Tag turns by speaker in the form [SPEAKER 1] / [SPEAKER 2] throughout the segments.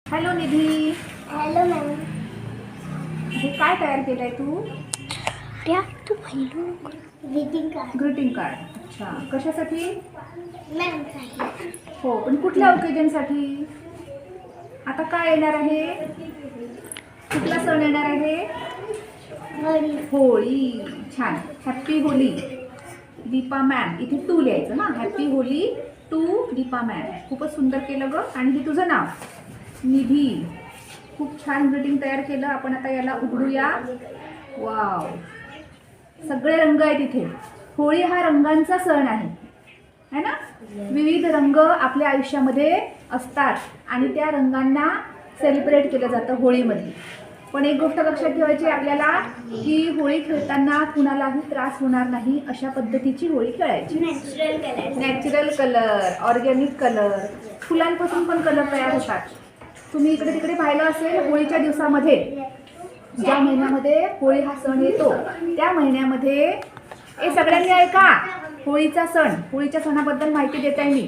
[SPEAKER 1] Hello निधी,
[SPEAKER 2] hello ma'am.
[SPEAKER 1] हे काय तयार केलंय तू?
[SPEAKER 2] Greeting card.
[SPEAKER 1] Greeting card. अच्छा, कशासाठी?
[SPEAKER 2] मॅम
[SPEAKER 1] हो, पण कुठल्या ओकेजनसाठी? आता काय येणार आहे? कुठला सण येणार आहे? होळी. छान. Happy Holi Deepa ma'am. इथे टू लिहायचं ना. Happy Holi to Deepa ma'am. खूपच सुंदर केलं ग. आणि हे तुझं नाव निधी. खूप छान ग्रीटिंग तयार केलं. आपण आता याला उघडूया. वाव, सगळे रंग आहेत इथे. होळी हा रंगांचा सण आहे, है ना? विविध रंग आपल्या आयुष्यामध्ये असतात आणि त्या रंगांना सेलिब्रेट केलं जातं होळीमध्ये. पण एक गोष्ट लक्षात ठेवायची आपल्याला, की होळी खेळताना कुणालाही त्रास होणार नाही अशा पद्धतीची होळी खेळायची. नॅचरल कलर, ऑर्गॅनिक कलर, फुलांपासून पण कलर तयार होतात. तुम्ही इकडे तिकडे पाहिलं असेल, होळीच्या दिवसामध्ये, ज्या महिन्यामध्ये होळी हा सण येतो त्या महिन्यामध्ये, हे सगळ्यांनी ऐका, होळीचा सण, होळीच्या सणाबद्दल माहिती देत आहे मी,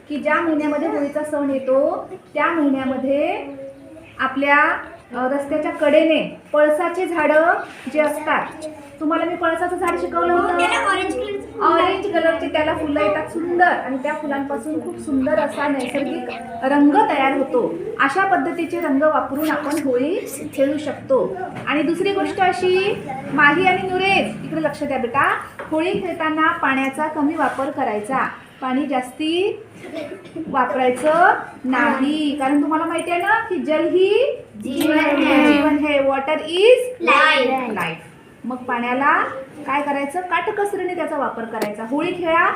[SPEAKER 1] की ज्या महिन्यामध्ये होळीचा सण येतो त्या महिन्यामध्ये आपल्या रस्त्याच्या कडेने पळसाचे झाडं जे असतात, तुम्हाला मी पळसाचं झाड शिकवलं होतं. ऑरेंज कलरचे त्याला फुलं येतात सुंदर, आणि त्या फुलांपासून खूप सुंदर असा नैसर्गिक रंग तयार होतो. अशा पद्धतीचे रंग वापरून आपण होळी खेळू शकतो. आणि दुसरी गोष्ट अशी, माही आणि नुरेश, इकडे लक्ष द्या बेटा, होळी खेळताना पाण्याचा कमी वापर करायचा. पाणी जास्ती वापरायचं नाही, कारण तुम्हाला माहिती आहे ना, की जल ही जीवन है, वॉटर इज लाईफ. मग पाण्याला काय करायचं, काटकसरीने त्याचा वापर करायचा. होळी खेळा,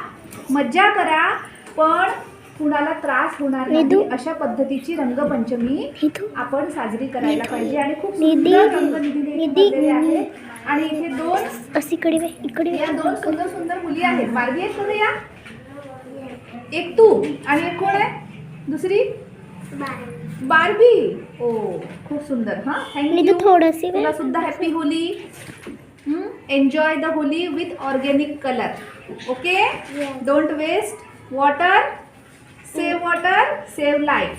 [SPEAKER 1] मज्जा करा, पण कुणाला त्रास होणार नाही अशा पद्धतीची रंगपंचमी आपण साजरी करायला पाहिजे. आणि खूप सुंदर रंग निधीने आहेत. आणि इथे या दोन सुंदर सुंदर मुली आहेत. बार्बी आहेत का या? एक तू आणि एक कोण आहे दुसरी? बार्बी. ओ, खूप सुंदर. हा, थँक्यू. तुला सुद्धा happy Holi. Enjoy the Holi with organic colour. Okay, don't waste water, save water, save life.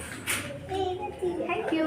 [SPEAKER 1] Thank you.